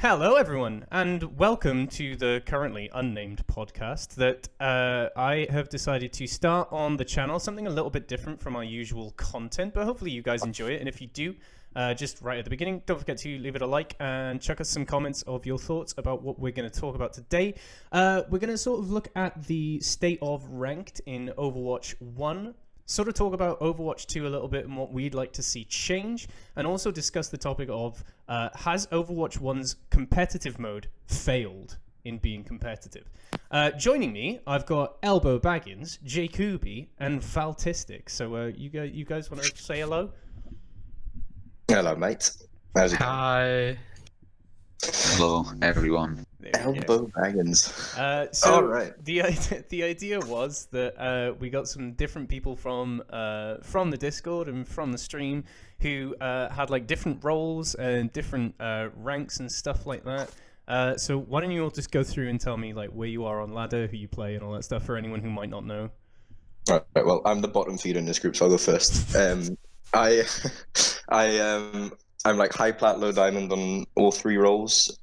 Hello, everyone, and welcome to the currently unnamed podcast that I have decided to start on the channel. Something a little bit different from our usual content, but hopefully you guys enjoy it. And if you do, just right at the beginning, don't forget to leave it a like and chuck us some comments of your thoughts about what we're going to talk about today. We're going to sort of look at the state of ranked in Overwatch 1. Sort of talk about Overwatch 2 a little bit and what we'd like to see change, and also discuss the topic of has Overwatch 1's competitive mode failed in being competitive? Joining me, I've got Elbow Baggins, Jacoby, and Valtistic. So you guys want to say hello? Hello, mate. How's it going? Hi. Hello, everyone. Elbow Baggins. So All right. the idea was that we got some different people from the Discord and from the stream who had like different roles and different ranks and stuff like that. So why don't you all just go through and tell me like where you are on ladder, who you play, and all that stuff for anyone who might not know. All right. Well, I'm the bottom feeder in this group, so I'll go first. I'm like high plat, low diamond on all three roles.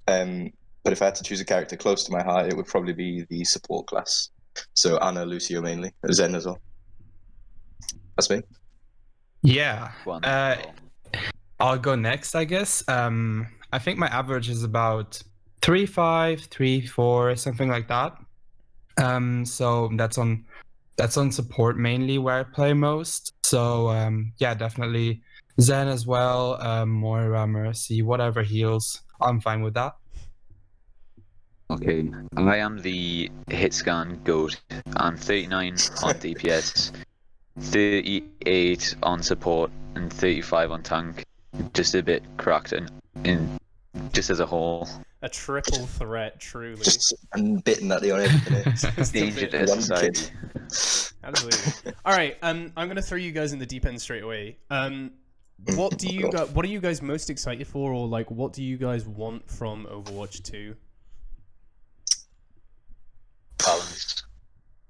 But if I had to choose a character close to my heart, it would probably be the support class. So Anna, Lucio mainly, Zen as well. That's me. Yeah. Wonderful. I'll go next, I guess. I think my average is about 3.5, 3.4, something like that. So that's on support mainly where I play most. So yeah, definitely Zen as well. Moira, Mercy, whatever heals, I'm fine with that. Okay, I am the hit scan goat. I'm 39 on DPS, 38 on support, and 35 on tank. Just a bit cracked in just as a whole. A triple threat, truly. Just unbitten at the on everything. Just a Danger bit- to society. Absolutely. All right, I'm gonna throw you guys in the deep end straight away. What are you guys most excited for, or like what do you guys want from Overwatch 2? Balance.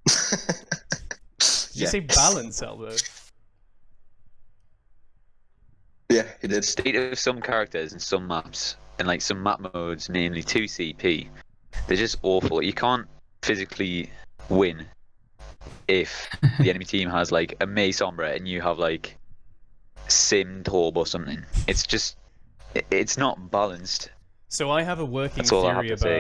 Did you say balance, Elbow? Yeah, he did. State of some characters and some maps, and like some map modes, namely 2CP, they're just awful. You can't physically win if the enemy team has like a Mei Sombra and you have like Sim Torb or something. It's not balanced. So I have a working That's all I have theory to say.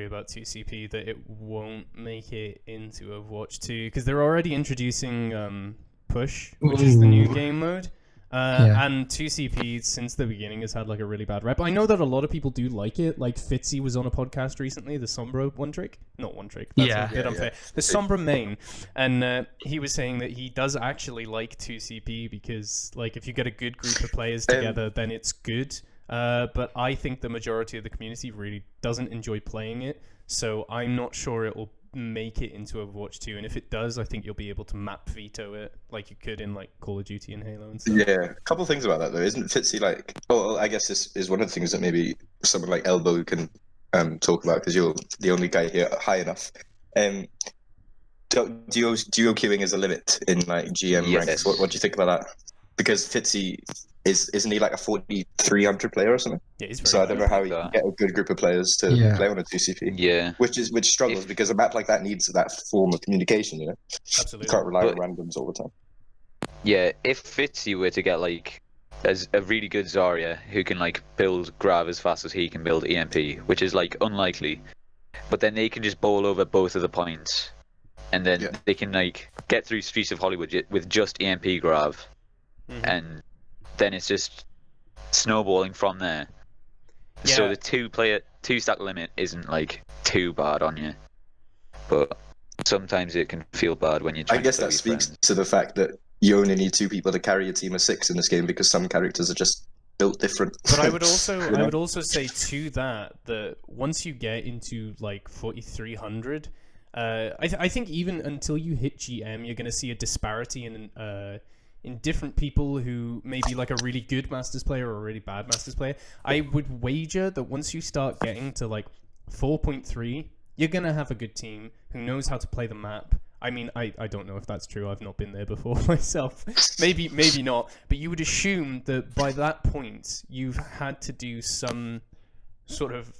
about 2CP that it won't make it into Overwatch 2 because they're already introducing push, which is the new Ooh. game mode. Yeah. And 2CP since the beginning has had like a really bad rep. I know that a lot of people do like it. Like Fitzy was on a podcast recently, the Sombra one trick. Not one trick. That's Yeah. a bit unfair. The Sombra main, and he was saying that he does actually like 2CP because like if you get a good group of players together, then it's good. But I think the majority of the community really doesn't enjoy playing it, so I'm not sure it will make it into Overwatch 2, and if it does, I think you'll be able to map veto it like you could in like Call of Duty and Halo and stuff. Yeah, a couple things about that though. Isn't Fitzy like? Oh, I guess this is one of the things that maybe someone like Elbow can talk about because you're the only guy here high enough. Duo queuing is a limit in like GM Yes. ranks. What do you think about that? Because Fitzy isn't he like a 4,300 player or something? Yeah, he's very So I don't good. know how you can get a good group of players to Yeah. play on a 2CP. Yeah. Which struggles because a map like that needs that form of communication, you know? You Absolutely. can't rely on But- randoms all the time. Yeah, if Fitzy were to get like as a really good Zarya who can like build Grav as fast as he can build EMP, which is like unlikely, but then they can just bowl over both of the points, and then Yeah. they can like get through Streets of Hollywood with just EMP Grav, Mhm. and then it's just snowballing from there. Yeah. So the two stack limit isn't like too bad on you, but sometimes it can feel bad when you're I trying guess to play that with speaks friends. to the fact that you only need two people to carry a team of 6 in this game because some characters are just built different. But I would also You know? I would also say to that once you get into like 4,300, I think even until you hit GM, you're going to see a disparity in different people who may be like a really good Masters player or a really bad Masters player. I would wager that once you start getting to like 4.3, you're going to have a good team who knows how to play the map. I mean, I don't know if that's true. I've not been there before myself. Maybe not. But you would assume that by that point, you've had to do some sort of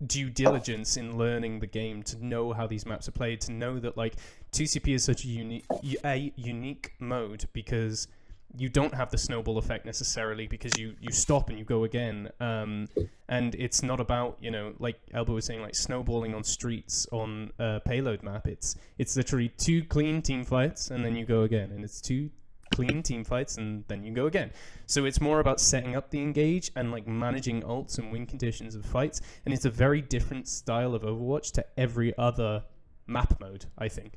due diligence in learning the game to know how these maps are played, to know that like 2CP is such a unique mode because you don't have the snowball effect necessarily because you stop and you go again, and it's not about, you know, like Elba was saying, like snowballing on streets on a payload map. It's literally 2 clean team fights and then you go again, and it's 2 clean team fights and then you go again. So it's more about setting up the engage and like managing ults and win conditions of fights, and it's a very different style of Overwatch to every other map mode, I think.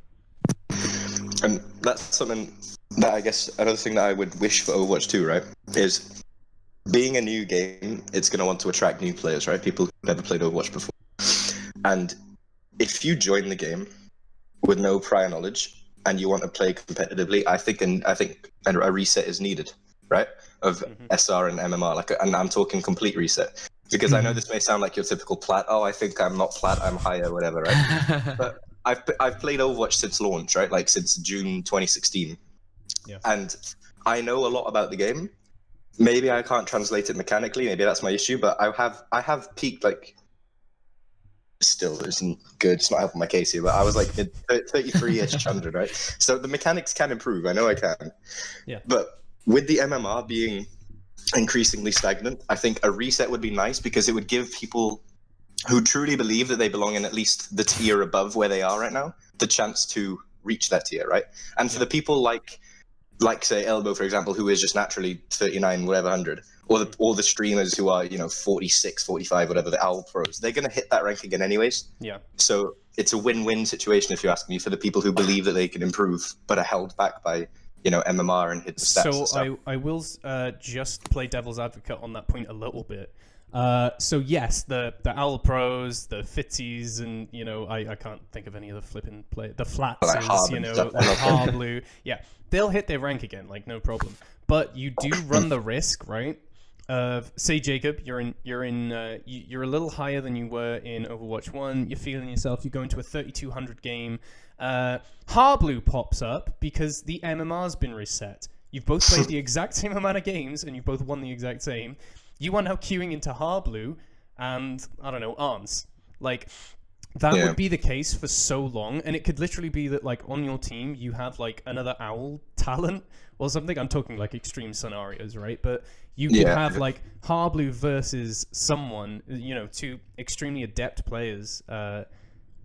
And that's something that I guess another thing that I would wish for Overwatch 2, right, is being a new game, it's going to want to attract new players, right? People who've never played Overwatch before. And if you join the game with no prior knowledge and you want to play competitively, I think a reset is needed, right? Of SR and MMR, and I'm talking complete reset. Because I know this may sound like your typical plat, oh, I think I'm not plat, I'm higher, whatever, right? But I've played Overwatch since launch, right? Like since June 2016. Yeah. And I know a lot about the game. Maybe I can't translate it mechanically, maybe that's my issue, but I have peaked like, still isn't good, it's not helping my case here, but I was like 33-ish 100, right? So the mechanics can improve, I know I can. Yeah. But with the MMR being increasingly stagnant, I think a reset would be nice because it would give people who truly believe that they belong in at least the tier above where they are right now the chance to reach that tier, right? And for the people like say Elbow, for example, who is just naturally 39 whatever 100, or the streamers who are, you know, 46, 45, whatever, the Owl Pros, they're going to hit that rank again anyways. Yeah. So it's a win-win situation, if you ask me, for the people who believe that they can improve but are held back by, you know, MMR and hidden stats. So and stuff. I will just play devil's advocate on that point a little bit. So yes, the Owl Pros, the Fitzies, and, you know, I can't think of any other flipping play. The Flatses, like you know, stuff. like Harblue. Yeah, they'll hit their rank again, like no problem. But you do run the risk, right? Of, say, Jacob, you're a little higher than you were in Overwatch 1. You're feeling yourself. You go into a 3200 game. Harblue pops up because the MMR's been reset. You've both played the exact same amount of games, and you both won the exact same. You are now queuing into Harblue and, I don't know, Arns. Like, that would be the case for so long, and it could literally be that, like, on your team, you have, like, another Owl talent or something. I'm talking, like, extreme scenarios, right? But you could have, like, Harblue versus someone, you know, 2 extremely adept players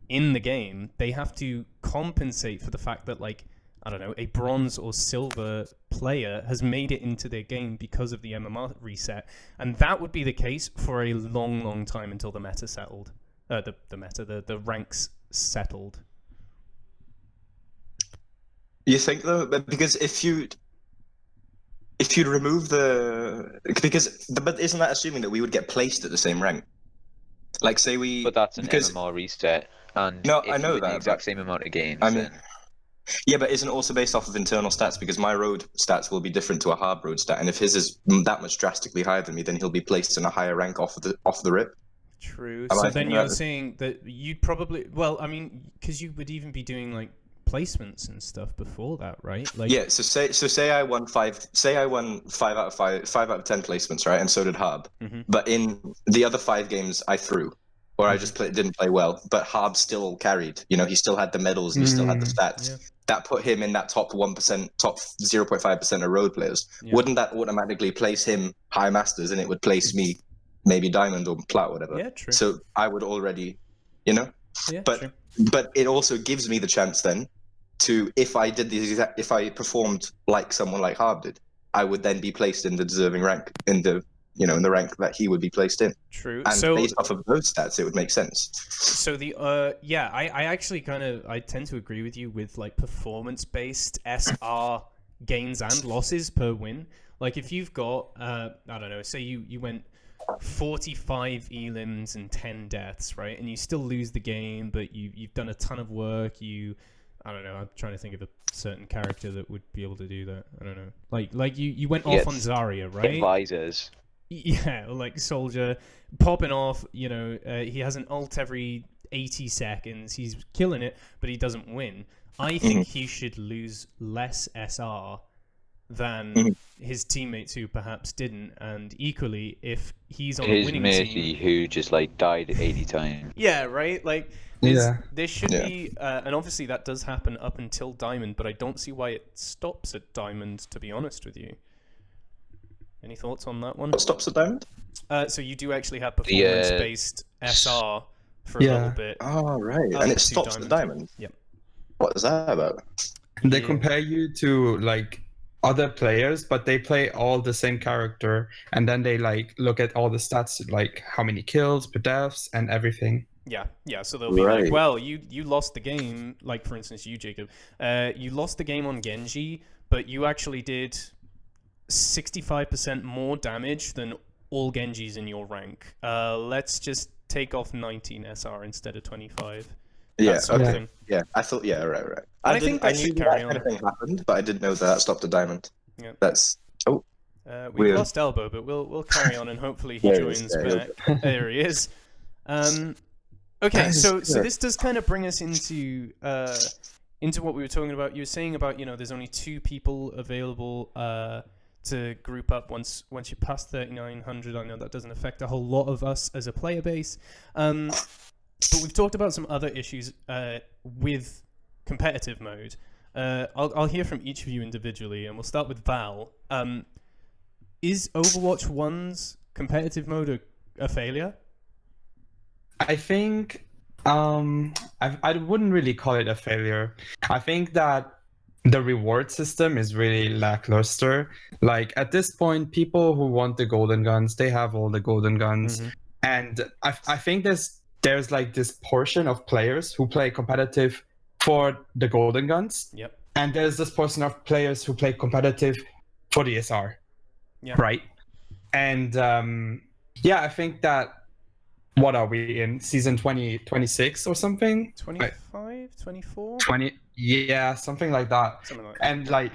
in the game. They have to compensate for the fact that, like, I don't know, a bronze or silver player has made it into their game because of the MMR reset. And that would be the case for a long, long time until the meta settled. The ranks settled. You think, though? Because if you remove but isn't that assuming that we would get placed at the same rank? Like, say we... But that's an MMR reset. And no, if I know you win that, the exact same amount of games, I mean, then... Yeah, but isn't it also based off of internal stats? Because my road stats will be different to a hard road stat, and if his is that much drastically higher than me, then he'll be placed in a higher rank off the rip. True. Am So I then thinking you're that? saying that you'd probably... Well, I mean, because you would even be doing, like, placements and stuff before that, right? Like, Yeah. So say I won 5 out of 5 out of 10 placements, right? And so did Harb. But in the other 5 games, I threw, or I just didn't play well. But Harb still carried. You know, he still had the medals and he still had the stats. Yeah. That put him in that top 1%, top 0.5% of road players. Yeah. Wouldn't that automatically place him high masters, and it would place me maybe diamond or plat, whatever? Yeah, true. So I would already, you know. Yeah, but true. but it also gives me the chance then to, if I performed like someone like Harb did, I would then be placed in the deserving rank, in the rank that he would be placed in. True. And So based off of those stats, it would make sense. So I actually I tend to agree with you with, like, performance-based SR gains and losses per win. Like, if you've got I don't know, say you went 45 elims and 10 deaths, right? And you still lose the game, but you've done a ton of work. I don't know, I'm trying to think of a certain character that would be able to do that. I don't know. Like you went off on Zarya, right? Advisors. Yeah, like Soldier popping off, you know, he has an ult every 80 seconds. He's killing it, but he doesn't win. I think he should lose less SR than his teammates who perhaps didn't. And equally, if he's on a His winning matey team, who just like died 80 times. yeah, right. Like there should be, and obviously that does happen up until Diamond, but I don't see why it stops at Diamond. To be honest with you, any thoughts on that one? What stops at Diamond? So you do actually have performance-based SR for a little bit. Oh, right. And it stops at Diamond? Yep. What is that about? They compare you to like other players, but they play all the same character, and then they like look at all the stats, like how many kills, per deaths, and everything. Yeah. So they'll be like, well, you lost the game, like for instance you, Jacob, you lost the game on Genji, but you actually did 65% more damage than all Genjis in your rank. Let's just take off 19 SR instead of 25. Yeah, okay. Yeah, I thought, right. I think that knew should that carry kind on. of thing happened, but I didn't know that stopped at Diamond. Yeah. That's we've weird. lost Elbow, but we'll carry on and hopefully he joins back. There he is. Okay, so this does kind of bring us into what we were talking about. You were saying about, there's only 2 people available to group up once you pass 3,900. I know that doesn't affect a whole lot of us as a player base. But we've talked about some other issues with competitive mode. I'll hear from each of you individually, and we'll start with Val. Is Overwatch 1's competitive mode a failure? I think I wouldn't really call it a failure. I think that the reward system is really lackluster. Like at this point, people who want the golden guns, they have all the golden guns, and I think there's like this portion of players who play competitive for the golden guns. Yep. And there's this portion of players who play competitive for the SR. Yeah. Right. And I think that, what are we in, season 26 or something? 25, 24? 20, yeah, something like that. Something like and like,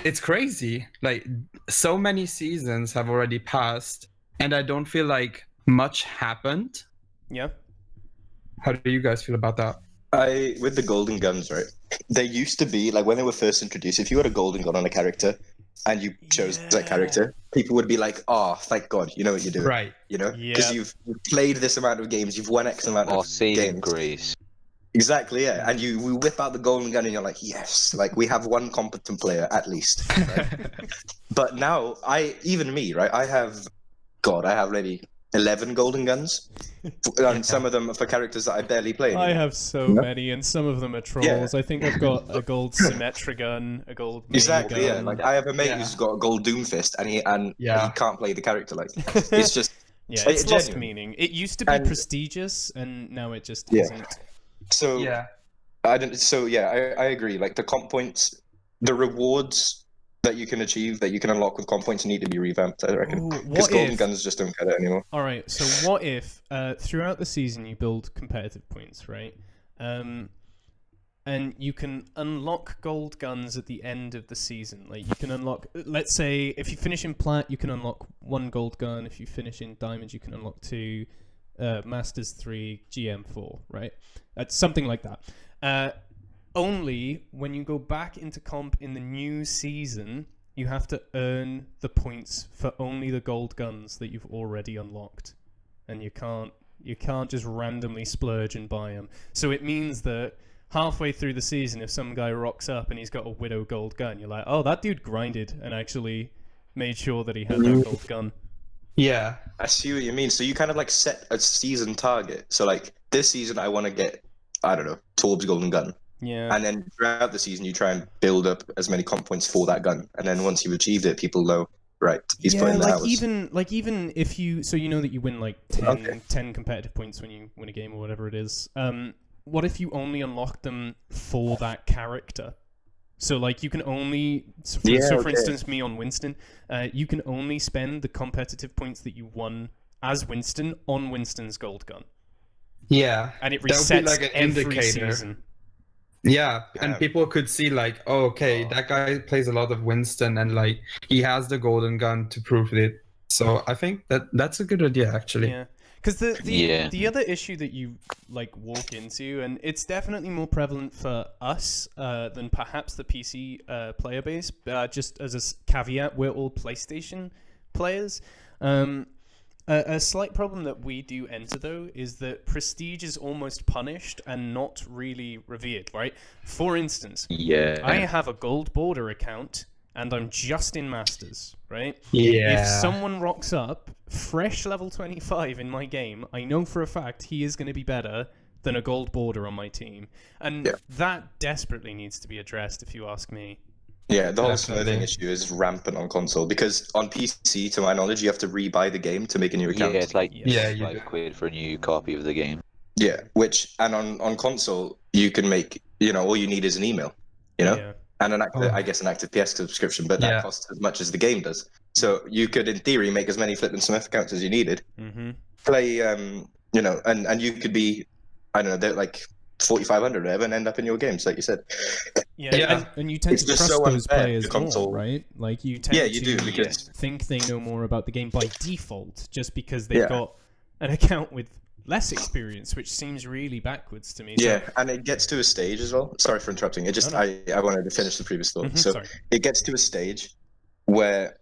it's crazy. Like, so many seasons have already passed, and I don't feel like much happened. Yeah. How do you guys feel about that? With the golden guns, right? They used to be, like when they were first introduced, if you had a golden gun on a character and you chose that character, people would be like, oh, thank God, you know what you're doing. Right. Because you've played this amount of games, you've won X amount of saving games. Grace. Exactly, yeah. And we whip out the golden gun and you're like, yes, like we have one competent player at least. Right? But now, even me, right? I have maybe 11 golden guns, and some of them are for characters that I barely play anymore. I have so many, and some of them are trolls. I think I've got a gold Symmetra gun, a gold gun. Yeah. Like I have a mate who's got a gold Doomfist, and he can't play the character. Like it's just it's lost meaning. It used to be prestigious, and now it just isn't. So I agree. Like the comp points, the rewards that you can achieve, that you can unlock with comp points, need to be revamped, I reckon. Because golden guns just don't cut it anymore. All right, so what if throughout the season you build competitive points, right? And you can unlock gold guns at the end of the season. Like you can unlock, let's say, if you finish in plat, you can unlock 1 gold gun. If you finish in diamonds, you can unlock 2, masters 3, GM 4, right? That's something like that. Only when you go back into comp in the new season, you have to earn the points for only the gold guns that you've already unlocked, and you can't just randomly splurge and buy them. So it means that halfway through the season, if some guy rocks up and he's got a Widow gold gun, you're like, oh, that dude grinded and actually made sure that he had that gold gun. Yeah, I see what you mean. So you kind of like set a season target. So like this season, I want to get, I don't know, Torb's golden gun. Yeah. And then throughout the season, you try and build up as many comp points for that gun. And then once you've achieved it, people know, right, he's putting the hours. Even if you, so you know that you win like 10 competitive points when you win a game or whatever it is. What if you only unlock them for that character? So like you can only, for instance, me on Winston, you can only spend the competitive points that you won as Winston on Winston's gold gun. Yeah. And it resets like an every indicator. Season. Yeah, and people could see like, oh, okay, that guy plays a lot of Winston, and like he has the golden gun to prove it. So I think that's a good idea, actually. Yeah, Because Yeah. the other issue that you like walk into, and it's definitely more prevalent for us than perhaps the PC player base. Just as a caveat, we're all PlayStation players. A slight problem that we do enter, though, is that prestige is almost punished and not really revered, right? For instance, Yeah. I have a gold border account, and I'm just in Masters, right? Yeah. If someone rocks up, fresh level 25 in my game, I know for a fact he is going to be better than a gold border on my team. And that desperately needs to be addressed, if you ask me. Yeah, the whole Definitely. smurfing issue is rampant on console because on PC, to my knowledge, you have to rebuy the game to make a new Yeah, account. it's like Yeah, you do. £5 for a new copy of the game. Yeah, and on console, you can make, all you need is an email, Yeah. and an Oh. I guess an active PS subscription, but that Yeah. costs as much as the game does. So you could, in theory, make as many flipping Smurf accounts as you needed, Mm-hmm. play, and you could be, I don't know, they're like 4,500 or whatever, and end up in your games, like you said. Yeah, Yeah. And you tend It's to just trust so those unfair, players the console. more, right? Like you tend Yeah, you to do, because think they know more about the game by default, just because they've Yeah. got an account with less experience, which seems really backwards to me. So- yeah, and it gets to a stage as well. Sorry for interrupting. It just No, no. I wanted to finish the previous thought. Mhm, So sorry. it gets to a stage where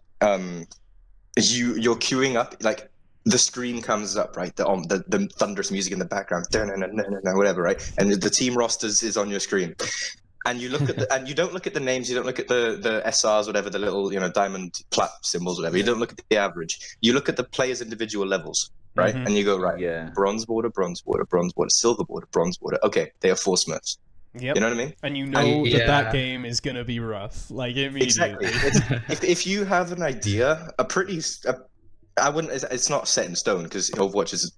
you're queuing up, like the screen comes up, right? The thunderous music in the background, whatever, right? And the team rosters is on your screen. And you look at and you don't look at the names, you don't look at the SRs, whatever, the little diamond plat symbols, whatever. You don't look at the average. You look at the players' individual levels, right? Mhm. And you go, right, Yeah. bronze border, silver border, bronze border. Okay, they are 4 Smurfs. Yep. You know what I mean? And you know that Yeah. game is going to be rough, like immediately. Exactly. If you have an idea, I wouldn't. It's not set in stone because Overwatch is,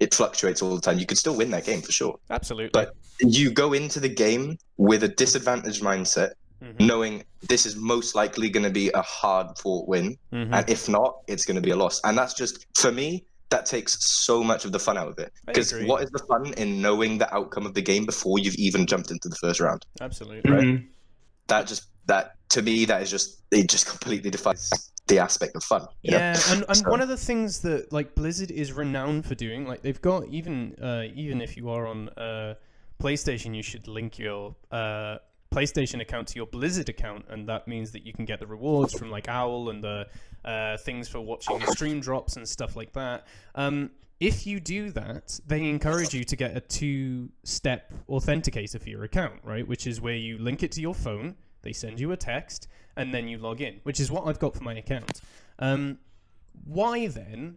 it fluctuates all the time. You could still win that game for sure. Absolutely. But you go into the game with a disadvantaged mindset, Mhm. knowing this is most likely going to be a hard fought win, Mhm. and if not, it's going to be a loss. And that's just, for me, that takes so much of the fun out of it. I Because agree. what is the fun in knowing the outcome of the game before you've even jumped into the first round? Absolutely. Mhm. That to me, it just completely defies the aspect of fun. you know? Yeah, and So- one of the things that like Blizzard is renowned for doing, like they've got even if you are on PlayStation, you should link your PlayStation account to your Blizzard account, and that means that you can get the rewards from like Owl and the things for watching stream drops and stuff like that. If you do that, they encourage you to get a 2-step authenticator for your account, right? Which is where you link it to your phone, they send you a text, and then you log in, which is what I've got for my account. Why then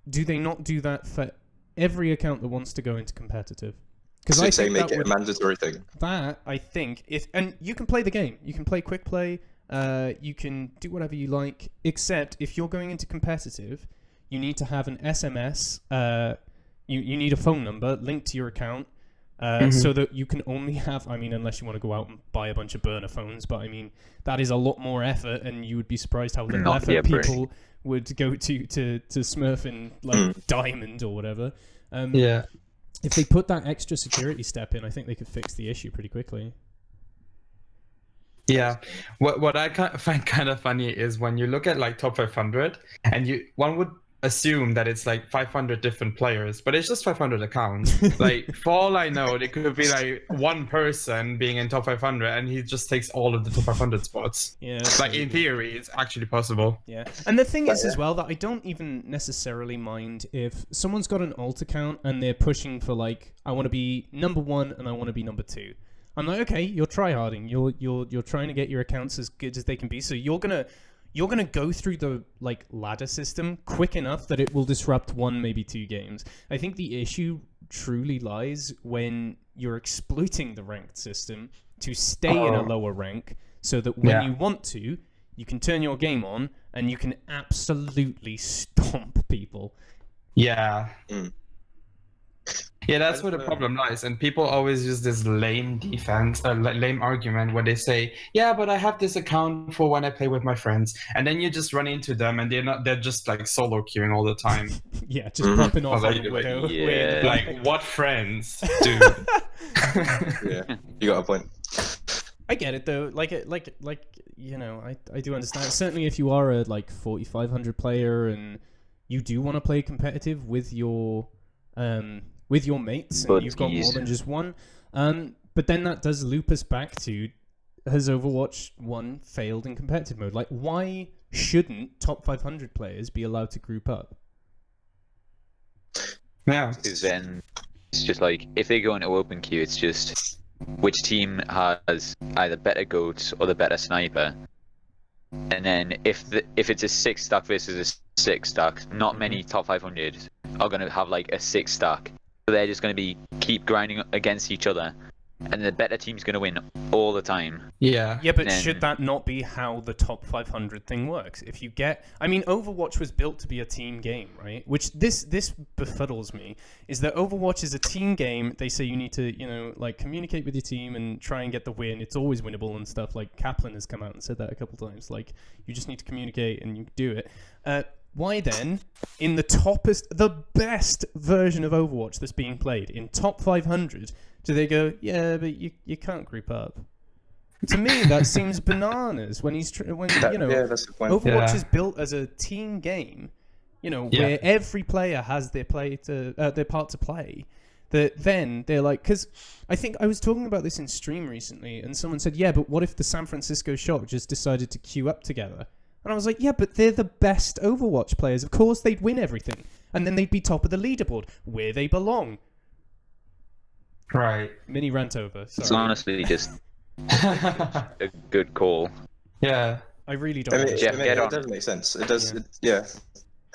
do they not do that for every account that wants to go into competitive? Because So I say think make that it would, a mandatory thing. that I think and you can play the game. You can play quick play. You can do whatever you like, except if you're going into competitive, you need to have an SMS. You need a phone number linked to your account. So that you can only have, unless you want to go out and buy a bunch of burner phones, but that is a lot more effort, and you would be surprised how little Not effort yet, Brie. people would go to smurf in like Diamond or whatever. Yeah. If they put that extra security step in, I think they could fix the issue pretty quickly. Yeah, what I find kind of funny is when you look at like top 500, and one would assume that it's like 500 different players, but it's just 500 accounts. Like for all I know, it could be like one person being in top 500, and he just takes all of the top 500 spots. Yeah, Like in theory, it's actually possible. Yeah, and the thing is as well that I don't even necessarily mind if someone's got an alt account and they're pushing for like, I want to be number 1 and I want to be number 2. I'm like, okay, you're tryharding. You're trying to get your accounts as good as they can be. So you're gonna go through the like ladder system quick enough that it will disrupt 1, maybe 2 games. I think the issue truly lies when you're exploiting the ranked system to stay in a lower rank, so that when you want to, you can turn your game on and you can absolutely stomp people. Yeah. Mm. Yeah, that's where the problem lies, and people always use this lame lame argument when they say, "Yeah, but I have this account for when I play with my friends," and then you just run into them, and they're just like solo queuing all the time. Yeah, just popping off like- on the Widow. yeah. Like, what friends, dude? Yeah, you got a point. I get it though. I do understand. Certainly, if you are a like 4,500 player and you do want to play competitive with your mates, and you've got more than just one. But then that does loop us back to, has Overwatch 1 failed in competitive mode? Like, why shouldn't top 500 players be allowed to group up? Yeah. Because then it's just like, if they go into open queue, it's just which team has either better goats or the better sniper. And then if it's a 6 stack versus a 6 stack, not many top 500 are going to have like a 6 stack. So they're just going to keep grinding against each other, and the better team's going to win all the time. Yeah. Yeah, but Then- should that not be how the top 500 thing works? If you get, I mean, Overwatch was built to be a team game, right? Which this befuddles me, is that Overwatch is a team game. They say you need to, like, communicate with your team and try and get the win. It's always winnable and stuff. Like, Kaplan has come out and said that a couple times. Like, you just need to communicate and you do it. Why then, in the best version of Overwatch that's being played, in top 500, do they go, yeah, but you can't group up? To me, that seems bananas. When that's the point. Overwatch is built as a team game, where every player has their part to play. That then they're like, because I think I was talking about this in stream recently, and someone said, yeah, but what if the San Francisco Shock just decided to queue up together? And I was like, yeah, but they're the best Overwatch players. Of course they'd win everything. And then they'd be top of the leaderboard, where they belong. Right. Mini rant over. Sorry. It's honestly just a good call. Yeah. I really don't. I mean, Jeff, get it on. does make sense. It does. Yeah.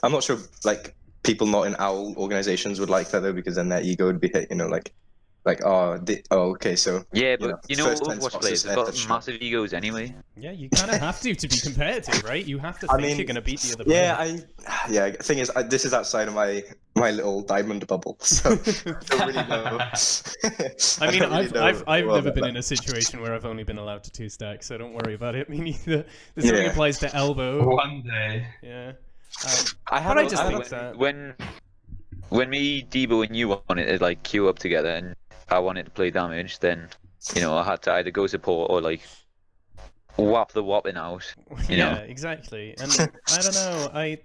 I'm not sure, like, people not in OWL organizations would like that, though, because then their ego would be hit, okay, so... Yeah, but first 10 Overwatch spots players is have got effort. massive egos anyway. Yeah, you kind of have to be competitive, right? You have to think you're going to beat the other player. Yeah, the thing is, this is outside of my little diamond bubble, so I don't really know. I mean, I've never been that. in a situation where I've only been allowed to 2 stack, so don't worry about it. Me neither. The same applies to elbow. One day. Yeah. I just think that when me, Debo, and you wanted to like queue up together, and I wanted to play damage, then I had to either go support or like whap the whopping out. Yeah, exactly. And I don't know.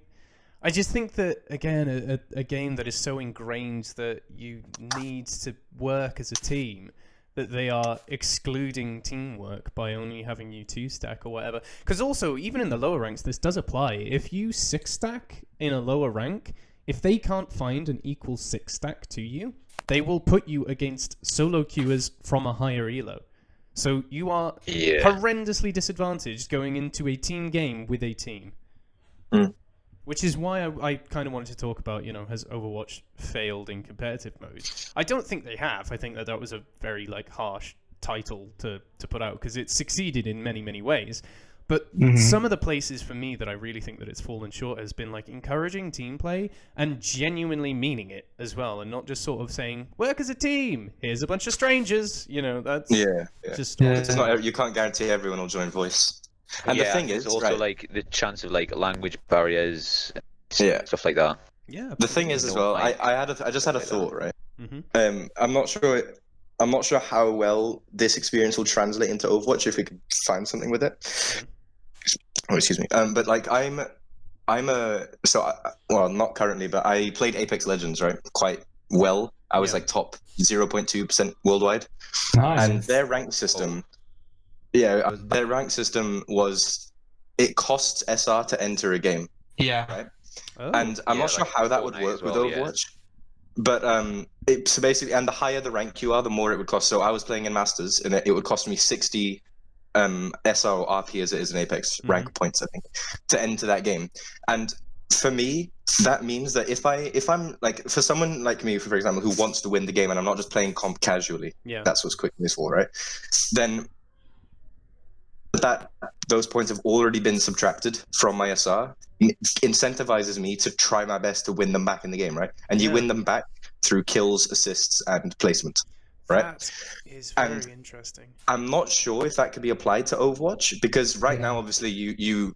I just think that, again, a game that is so ingrained that you need to work as a team, that they are excluding teamwork by only having you 2 stack or whatever. Because also, even in the lower ranks, this does apply. If you 6 stack in a lower rank, if they can't find an equal 6 stack to you, they will put you against solo queuers from a higher elo. So you are horrendously disadvantaged going into a team game with a team. Which is why I kind of wanted to talk about, has Overwatch failed in competitive mode? I don't think they have. I think that was a very harsh title to put out, because it's succeeded in many, many ways. But some of the places for me that I really think that it's fallen short has been encouraging team play and genuinely meaning it as well, and not just sort of saying, work as a team, here's a bunch of strangers, that's just... It's not, you can't guarantee everyone will join voice. And the thing is, also the chance of language barriers, stuff like that. Yeah. The thing is as well, I just had a thought, right? Mm-hmm. I'm not sure how well this experience will translate into Overwatch if we could find something with it. Oh, excuse me. But well, not currently, but I played Apex Legends, right? Quite well. I was top 0.2% worldwide. Nice. And their rank system, their rank system was, it costs SR to enter a game. Yeah. Right? Oh. And I'm not sure how that would work with Overwatch. But so basically, and the higher the rank you are, the more it would cost. So I was playing in Masters, and it would cost me 60 SR or RP as it is in Apex rank points, I think, to enter that game. And for me, that means that if I'm for someone like me, for example, who wants to win the game, and I'm not just playing comp casually, that's what's Quick is for, right? Then that those points have already been subtracted from my SR incentivizes me to try my best to win them back in the game, right? And you win them back through kills, assists, and placement, right? That is very interesting. I'm not sure if that could be applied to Overwatch, because right now, obviously, you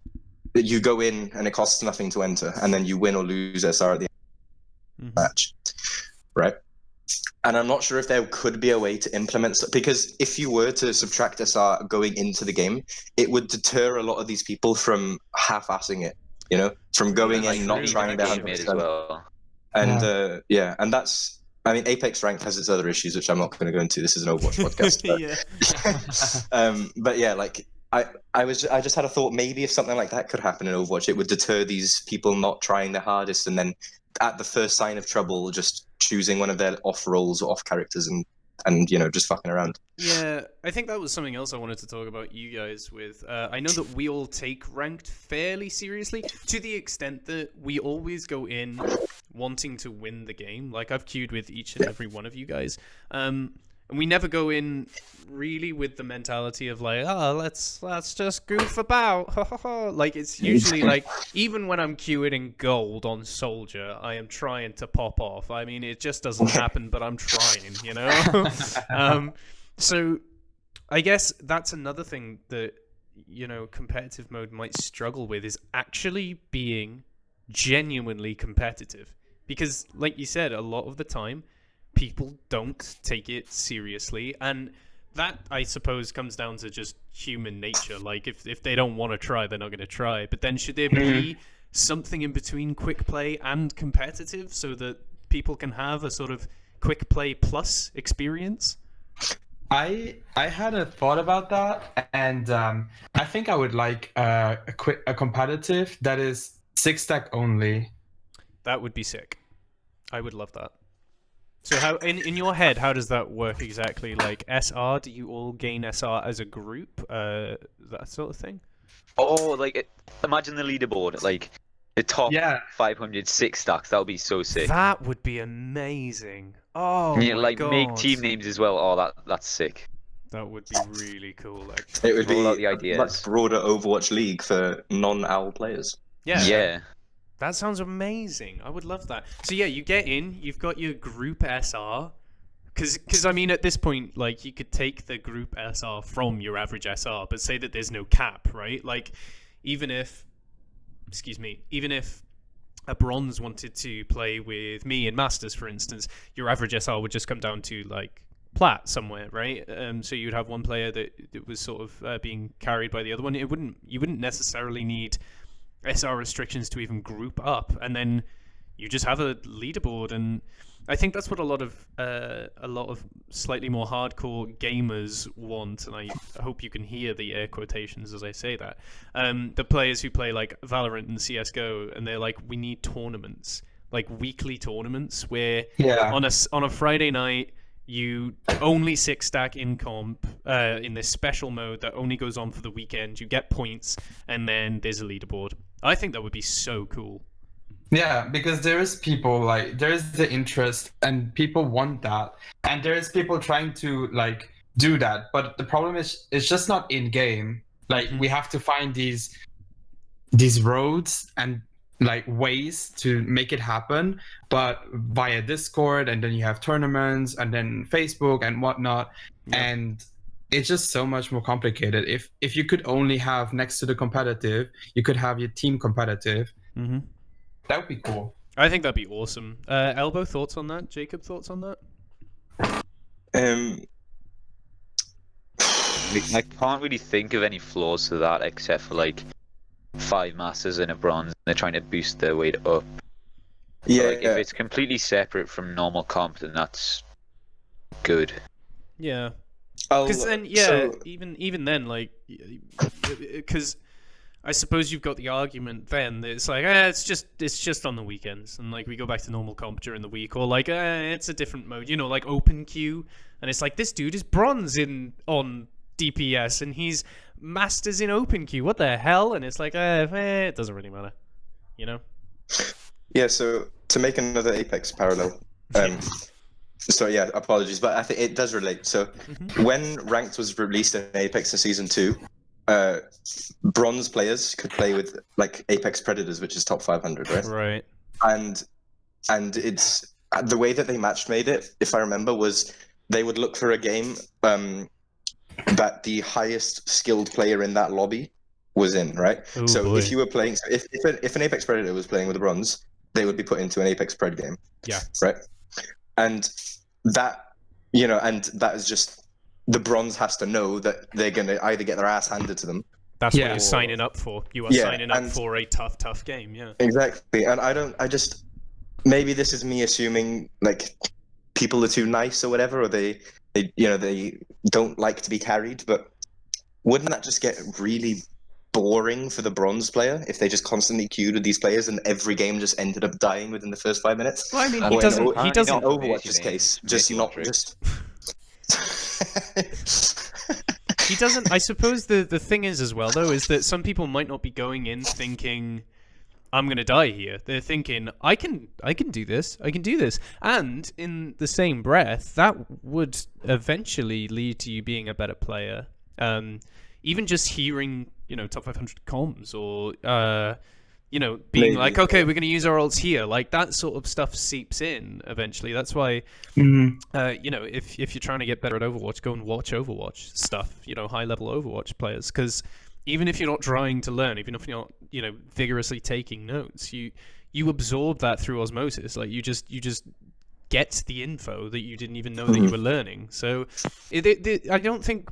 go in and it costs nothing to enter, and then you win or lose SR at the end of the match, right? And I'm not sure if there could be a way to implement, because if you were to subtract SR going into the game, it would deter a lot of these people from half-assing it You know, from going Like, in, not even trying the to game made 100%. as well. And and that's, I mean, Apex Ranked has its other issues, which I'm not going to go into. This is an Overwatch podcast. But yeah, like I just had a thought, maybe if something like that could happen in Overwatch, it would deter these people not trying their hardest, and then at the first sign of trouble, just choosing one of their off roles or off characters and you know, just fucking around. Yeah, I think that was something else I wanted to talk about you guys with. I know that we all take ranked fairly seriously, to the extent that we always go in wanting to win the game. Like, I've queued with each and every one of you guys. And we never go in really with the mentality of like, oh, let's just goof about. Like, it's usually like, even when I'm queuing in gold on Soldier, I am trying to pop off. I mean, it just doesn't happen, but I'm trying, you know? So I guess that's another thing that, you know, competitive mode might struggle with, is actually being genuinely competitive. Because, like you said, a lot of the time, people don't take it seriously, and that, I suppose, comes down to just human nature. Like, if they don't want to try, they're not going to try. But then should there be something in between quick play and competitive, so that people can have a sort of quick play plus experience? I had a thought about that, and I think I would like a competitive that is 6-stack only. That would be sick. I would love that. So how in your head, how does that work exactly? Like, SR, do you all gain SR as a group? That sort of thing? Oh, like, imagine the leaderboard, like the top 500 6-stacks. That would be so sick. That would be amazing. Oh, And you my like God. make team names as well. Oh, that's sick. That would be really cool, actually. It would Roll be out the a ideas. much broader Overwatch League for non-OWL players. Yeah. That sounds amazing. I would love that. So yeah, you get in, you've got your group SR. Because I mean, at this point, like, you could take the group SR from your average SR, but say that there's no cap, right? Like, even if a bronze wanted to play with me in Masters, for instance, your average SR would just come down to, like, plat somewhere, right? So you'd have one player that was sort of being carried by the other one. You wouldn't necessarily need SR restrictions to even group up, and then you just have a leaderboard. And I think that's what a lot of slightly more hardcore gamers want, and I hope you can hear the air quotations as I say that. The players who play like Valorant and CS:GO, and they're like, we need tournaments, like weekly tournaments, where on a Friday night you only 6-stack in comp in this special mode that only goes on for the weekend. You get points, and then there's a leaderboard. I think that would be so cool. Yeah, because there is people, like, there is the interest and people want that, and there is people trying to like do that, but the problem is it's just not in game. Like, we have to find these roads and like ways to make it happen, but via Discord, and then you have tournaments, and then Facebook and whatnot, and it's just so much more complicated. If you could only have, next to the competitive, you could have your team competitive. That would be cool. I think that'd be awesome. Elbow, thoughts on that? Jacob, thoughts on that? I can't really think of any flaws to that, except for like 5 masters and a bronze. They're trying to boost their weight up. Yeah, but, like, if it's completely separate from normal comp, then that's good. Yeah. Because then, even then, like, because I suppose you've got the argument then that it's like, it's just on the weekends, and like we go back to normal comp during the week, or like it's a different mode, you know, like open queue, and it's like, this dude is bronze on DPS and he's masters in open queue. What the hell? And it's like, it doesn't really matter, you know. Yeah. So to make another Apex parallel. So yeah, apologies, but I think it does relate. So when Ranked was released in Apex in Season 2, bronze players could play with like Apex Predators, which is top 500, right? Right. And it's the way that they made it, if I remember, was they would look for a game that the highest skilled player in that lobby was in, right? Ooh, so boy. if you were playing, if an Apex Predator was playing with a bronze, they would be put into an Apex Pred game. Yeah. Right. And that, you know, and that is just, the bronze has to know that they're going to either get their ass handed to them That's what Yeah. you're signing up for. You are Yeah, signing up and- for a tough game. Yeah. Exactly, and maybe this is me assuming like people are too nice or whatever, or they don't like to be carried. But wouldn't that just get really boring for the bronze player if they just constantly queued with these players and every game just ended up dying within the first 5 minutes? Well, I mean, He he Or doesn't. in He doesn't. Overwatch's case, just not just. He doesn't. I suppose the thing is as well though is that some people might not be going in thinking, I'm gonna die here. They're thinking, I can do this. I can do this. And in the same breath, that would eventually lead to you being a better player. Even just hearing, top 500 comms or being Maybe. like, okay, we're gonna use our ults here. Like that sort of stuff seeps in eventually. That's why, if you're trying to get better at Overwatch, go and watch Overwatch stuff. High level Overwatch players, because even if you're not trying to learn, even if you're not, vigorously taking notes, you absorb that through osmosis. Like you just get the info that you didn't even know that you were learning. So I don't think.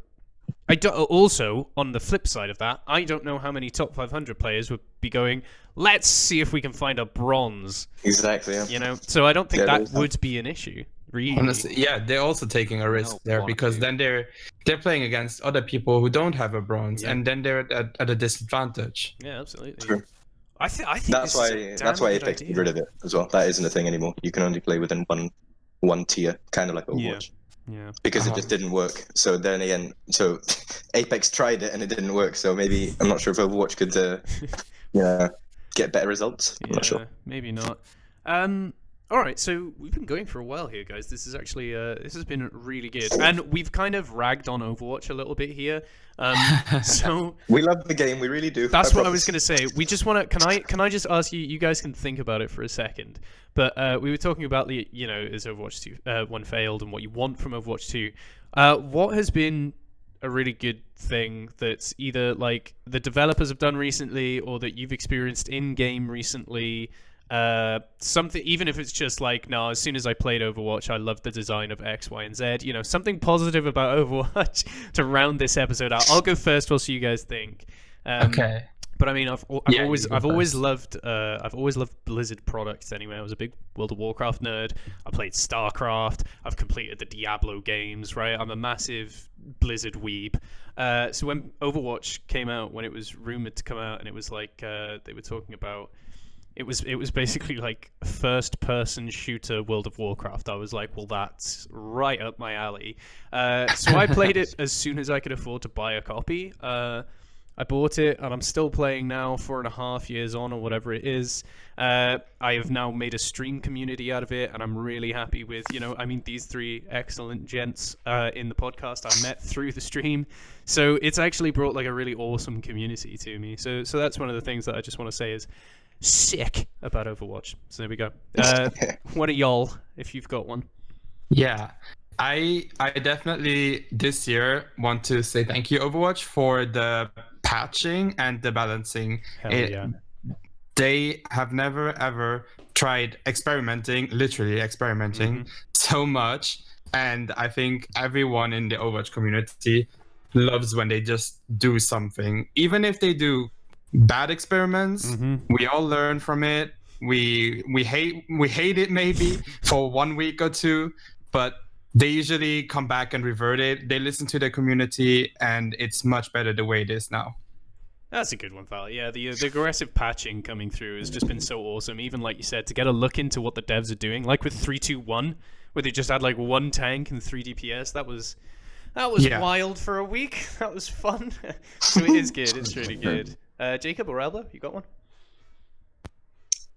Also, on the flip side of that, I don't know how many top 500 players would be going, let's see if we can find a bronze. Exactly. Yeah. So I don't think that there's would be an issue. Really. Honestly, yeah, they're also taking a risk there because then they're playing against other people who don't have a bronze, and then they're at a disadvantage. Yeah, absolutely. True. I think That's why Apex got rid of it as well. That isn't a thing anymore. You can only play within one tier, kind of like Overwatch. Yeah. Because it just didn't work. So then again, Apex tried it and it didn't work. So maybe I'm not sure if Overwatch could, get better results. I'm not sure. Maybe not. All right, so we've been going for a while here, guys. This is actually this has been really good, and we've kind of ragged on Overwatch a little bit here. So we love the game, we really do. That's what I was going to say. We just want to. Can I just ask you? You guys can think about it for a second. But we were talking about the is Overwatch 2 one failed and what you want from Overwatch 2. What has been a really good thing that's either like the developers have done recently or that you've experienced in game recently? Something, even if it's just like, no, as soon as I played Overwatch, I loved the design of X, Y, and Z. Something positive about Overwatch to round this episode out. I'll go first. While you guys think. Okay. But I mean, I've always loved Blizzard products. Anyway, I was a big World of Warcraft nerd. I played StarCraft. I've completed the Diablo games. Right, I'm a massive Blizzard weeb. So when Overwatch came out, when it was rumored to come out, and it was like they were talking about. It was basically like a first-person shooter World of Warcraft. I was like, well, that's right up my alley. So I played it as soon as I could afford to buy a copy. I bought it, and I'm still playing now, 4.5 years on, or whatever it is. I have now made a stream community out of it, and I'm really happy with, these three excellent gents in the podcast I met through the stream. So it's actually brought like a really awesome community to me. So that's one of the things that I just want to say is sick about Overwatch. So there we go. What are y'all, if you've got one? Yeah. I definitely this year want to say thank you, Overwatch, for the patching and the balancing. Hell yeah. They have never ever tried literally experimenting so much, and I think everyone in the Overwatch community loves when they just do something, even if they do bad experiments. We all learn from it. We hate it maybe for 1 week or two, but they usually come back and revert it. They listen to their community, and it's much better the way it is now. That's a good one, Val. Yeah, the aggressive patching coming through has just been so awesome. Even like you said, to get a look into what the devs are doing, like with 3-2-1, where they just had like one tank and 3 DPS. That was wild for a week. That was fun. So it is good. It's really good. Jacob or Elba, you got one?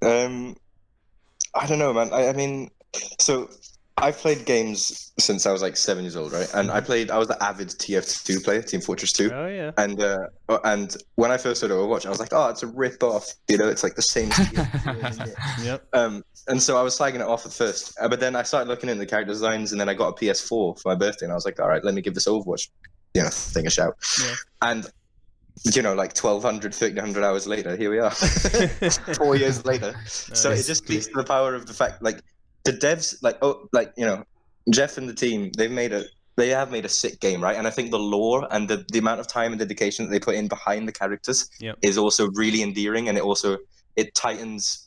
I don't know, man. I mean, so I've played games since I was like 7 years old, right? And I was the avid TF2 player, Team Fortress 2. Oh yeah. And when I first started Overwatch, I was like, oh, it's a rip-off. It's like the same TF2. Yep. And so I was slagging it off at first. But then I started looking into the character designs, and then I got a PS4 for my birthday, and I was like, all right, let me give this Overwatch thing a shout. Yeah. And like 1,200, 1,300 hours later, here we are. 4 years later. Nice. So it just speaks to the power of the fact, like, the devs, Jeff and the team, they've made a they have made a sick game, right? And I think the lore and the amount of time and dedication that they put in behind the characters is also really endearing, and it tightens.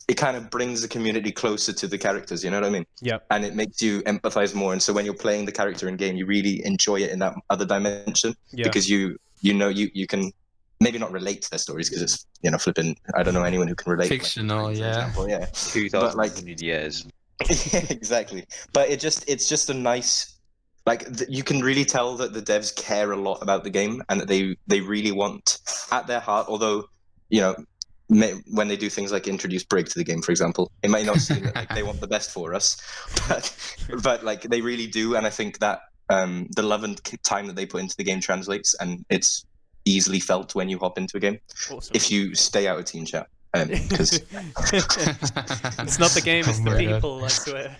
It kind of brings the community closer to the characters, you know what I mean? Yeah. And it makes you empathize more. And so when you're playing the character in game, you really enjoy it in that other dimension because you can maybe not relate to their stories because it's flipping. I don't know anyone who can relate. Fictional, like, yeah. 2,000 years. Yeah, exactly. But it's just a nice. You can really tell that the devs care a lot about the game and that they really want at their heart. Although when they do things like introduce Brig to the game, for example, it might not seem like they want the best for us, but like they really do. And I think that the love and time that they put into the game translates, and it's easily felt when you hop into a game. Awesome. If you stay out of team chat, because it's not the game, it's the people. I swear.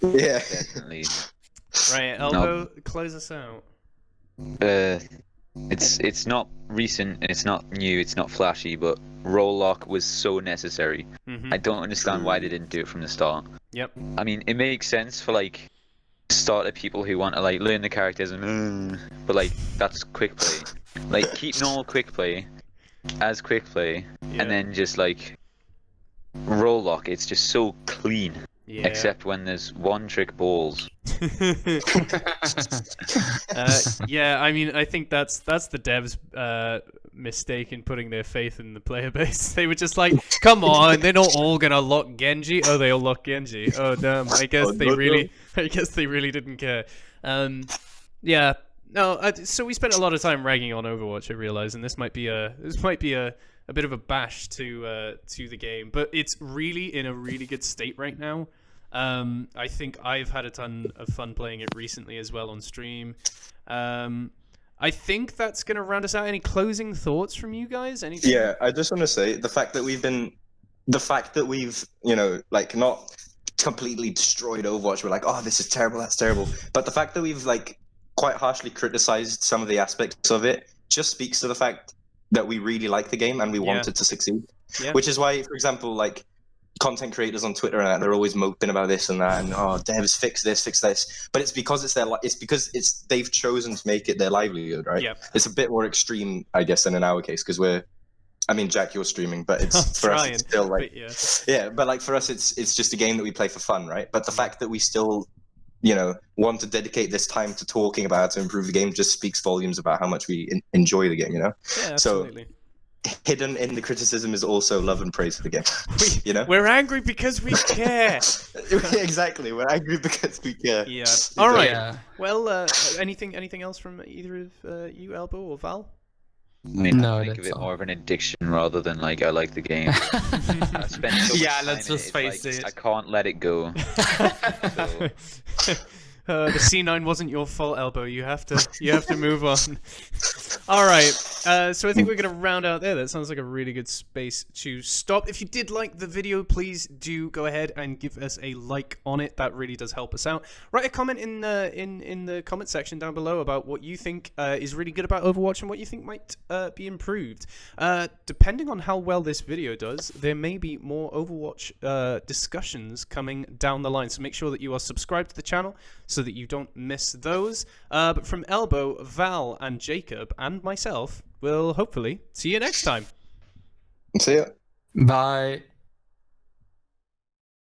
Yeah, Definitely. Right, Elbow, close us out. It's not recent and it's not new, it's not flashy, but roll lock was so necessary. I don't understand why they didn't do it from the start. Yep. I mean, it makes sense for like starter people who want to like learn the characters but like that's quick play. Like keep normal quick play as quick play, and then just like roll lock. It's just so clean. Yeah. Except when there's one trick balls. Yeah, I mean, I think that's the devs' mistake in putting their faith in the player base. They were just like, "Come on, they're not all gonna lock Genji. Oh, they all lock Genji. Oh, damn. I guess they really didn't care." Yeah. No. So we spent a lot of time ragging on Overwatch, I realize, and this might be a bit of a bash to the game, but it's really in a really good state right now. I think I've had a ton of fun playing it recently as well on stream. I think that's going to round us out. Any closing thoughts from you guys? Anything? Yeah, I just want to say the fact that we've like not completely destroyed Overwatch. We're like, oh, this is terrible, that's terrible. But the fact that we've like quite harshly criticized some of the aspects of it just speaks to the fact that we really like the game and we want it to succeed. Yeah. Which is why, for example, like content creators on Twitter and that, they're always moping about this and that, and devs fix this. But it's because they've chosen to make it their livelihood, right? Yeah. It's a bit more extreme, I guess, than in our case because Jack, you're streaming, but it's for us it's still like but like for us it's just a game that we play for fun, right? But the fact that we still want to dedicate this time to talking about how to improve the game just speaks volumes about how much we enjoy the game, Yeah, absolutely. So hidden in the criticism is also love and praise for the game. We're angry because we care. Exactly, we're angry because we care. Yeah. All right. Yeah. Well, anything else from either of you, Elbow or Val? I mean, I think of it more of an addiction rather than like I like the game. I spent so much time let's just face it. I can't let it go. The C9 wasn't your fault, Elbow. You have to move on. All right. So I think we're gonna round out there. That sounds like a really good space to stop. If you did like the video, please do go ahead and give us a like on it. That really does help us out. Write a comment in the comment section down below about what you think is really good about Overwatch and what you think might be improved. Depending on how well this video does, there may be more Overwatch discussions coming down the line. So make sure that you are subscribed to the channel so that you don't miss those. But from Elbow, Val, and Jacob, and myself, we'll hopefully see you next time. See ya. Bye.